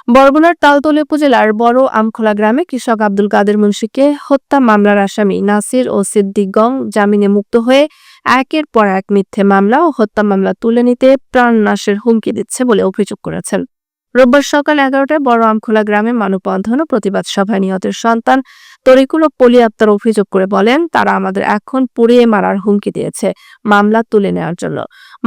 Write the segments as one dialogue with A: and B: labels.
A: বরগুনার তালতলী উপজেলার বড় আমখোলা গ্রামে কৃষক আব্দুল কাদের মুন্সিকে হত্যা মামলার আসামি নাসির ও সিদ্দিকগণ জামিনে মুক্ত হয়ে একের পর এক মিথ্যে মামলা ও হত্যা মামলা তুলে নিতে প্রাণনাশের হুমকি দিচ্ছে বলে অভিযোগ করেছেন। রোববার সকাল 11টায় বড় আমখোলা গ্রামে মানববন্ধন ও প্রতিবাদ সভায় নিহতের সন্তান তরিকুল ও পলি আক্তার অভিযোগ করে বলেন, তারা আমাদের এখন পুড়িয়ে মারার হুমকি দিয়েছে মামলা তুলে নেওয়ার জন্য।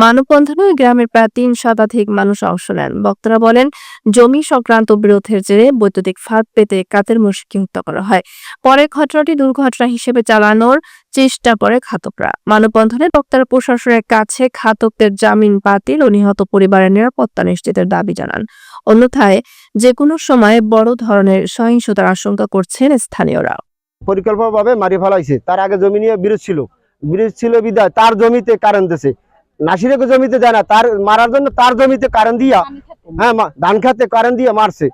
A: মানববন্ধনে গ্রামের প্রায় 3 শতাধিক মানুষ অংশ নেন। বক্তারা বলেন, জমি সংক্রান্ত বিরোধের জেরে বৈদ্যুতিক ফাঁদ পেতে কাদের মুন্সিকে হত্যা করা হয়। পরে ঘটনাটি দুর্ঘটনা হিসেবে চালানোর চেষ্টা করে ঘাতকরা। মানববন্ধনে বক্তারা প্রশাসনের কাছে ঘাতকদের জামিন বাতিল ও নিহত পরিবারের নিরাপত্তা নিশ্চিতের দাবি জানান। অন্যথায় যে কোনো সময় বড় ধরনের সহিংসতার আশঙ্কা করছেন স্থানীয়রা।
B: পরিকল্পনাভাবে মারি ফেলাইছে। তার আগে জমি নিয়ে বিরোধ ছিল বিদায় তার জমিতে কারেন্ট দিয়েছে। নাসিরের জমিতে দেয় না, তার মারার জন্য তার জমিতে কারেন্ট দিয়া, ধান খেতে কারেন্ট দিয়ে মারছে।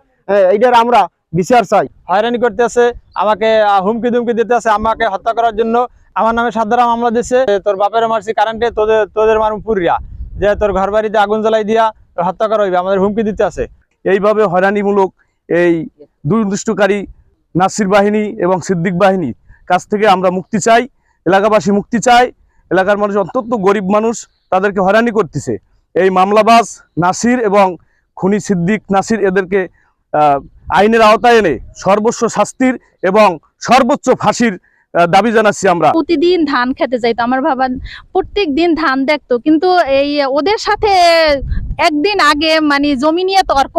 B: এইটার আমরা বিচার চাই।
C: হয়রানি করতেছে, আমাকে হুমকি দুমকি দিতেছে, আমাকে হত্যা করার জন্য আমার নামে সাধারণ মামলা দিচ্ছে। তোর বাপের মারছি কারেন্টে, তোদের মারুম পুরিয়া, যে তোর ঘর বাড়িতে আগুন জ্বালাই দিয়া হত্যা করা হইবে, আমাদের হুমকি দিতে আছে।
D: এইভাবে হয়রানিমূলক এই দুষ্কৃতকারী নাসির বাহিনী এবং সিদ্দিক বাহিনী কাছ থেকে আমরা মুক্তি চাই, এলাকাবাসী মুক্তি চাই। এলাকার মানুষ, অন্তত গরিব মানুষ, তাদেরকে হয়রানি করতেছে। এই মামলাবাজ নাসির এবং খুনি সিদ্দিক নাসির এদেরকে আইনের আওতায় এনে সর্বোচ্চ শাস্তির এবং সর্বোচ্চ ফাঁসির দাবি জানাচ্ছি। আমরা
E: প্রতিদিন ধান খেতে যাইতো, আমার বাবা প্রত্যেক দিন ধান দেখতো, কিন্তু এই ওদের সাথে একদিন আগে মানে জমি নিয়ে তর্ক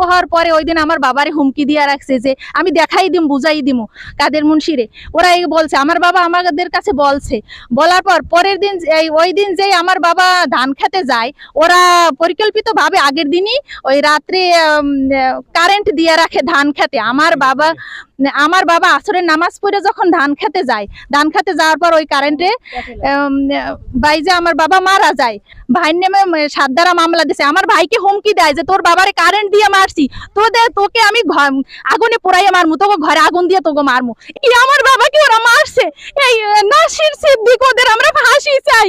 E: হওয়ার পরে ওই দিন আমার বাবারে হুমকি দিয়ে রাখছে যে আমি দেখাই দিম, বুঝাই দিম কাদের মুন্সিরে। ওরা এই বলছে, আমার বাবা আমাদের কাছে বলার পর পরের দিন ওই দিন যে আমার বাবা ধান খেতে যায়, ওরা পরিকল্পিতভাবে আগের দিনই ওই রাত্রে কারেন্ট দিয়ে রাখে ধান খেতে। আমার বাবা আসরের নামাজ পড়ে যখন ধান খেতে যাওয়ার পর ওই কারেন্টে বাইজে আমার বাবা মারা যায়। ভাইয়ের নামে 7 ধারা মামলা দিছে। আমার ভাইকে হুমকি দেয় যে তোর বাবারে কারেন্ট দিয়ে মারছি, তোকে আমি আগুনে পোড়াইয়া মারমু, তোকে ঘরে আগুন দিয়ে তোকে মারমু। আমার বাবাকে ওরা মারছে। এই নাসির সিদ্দিক, ওদের আমরা ফাঁসি চাই।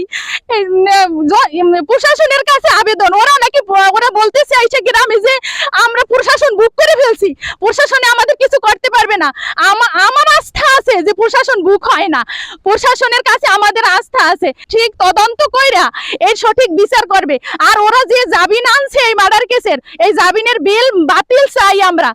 E: প্রশাসনের কাছে আবেদন, ওরা বলতে চাইছে গ্রামে যে আমরা প্রশাসন বুক করে ফেলছি, প্রশাসনে আমাদের কিছু করতে পারবে না। আমার আস্থা আছে যে প্রশাসন বুক হয় না, প্রশাসনের কাছে আমাদের আস্থা আছে, ঠিক তদন্ত কইরা এর সঠিক বিচার করবে। আর ওরা যে জামিন আনছে এই মার্ডার কেসের, এই জামিনের বিল বাতিল চাই আমরা।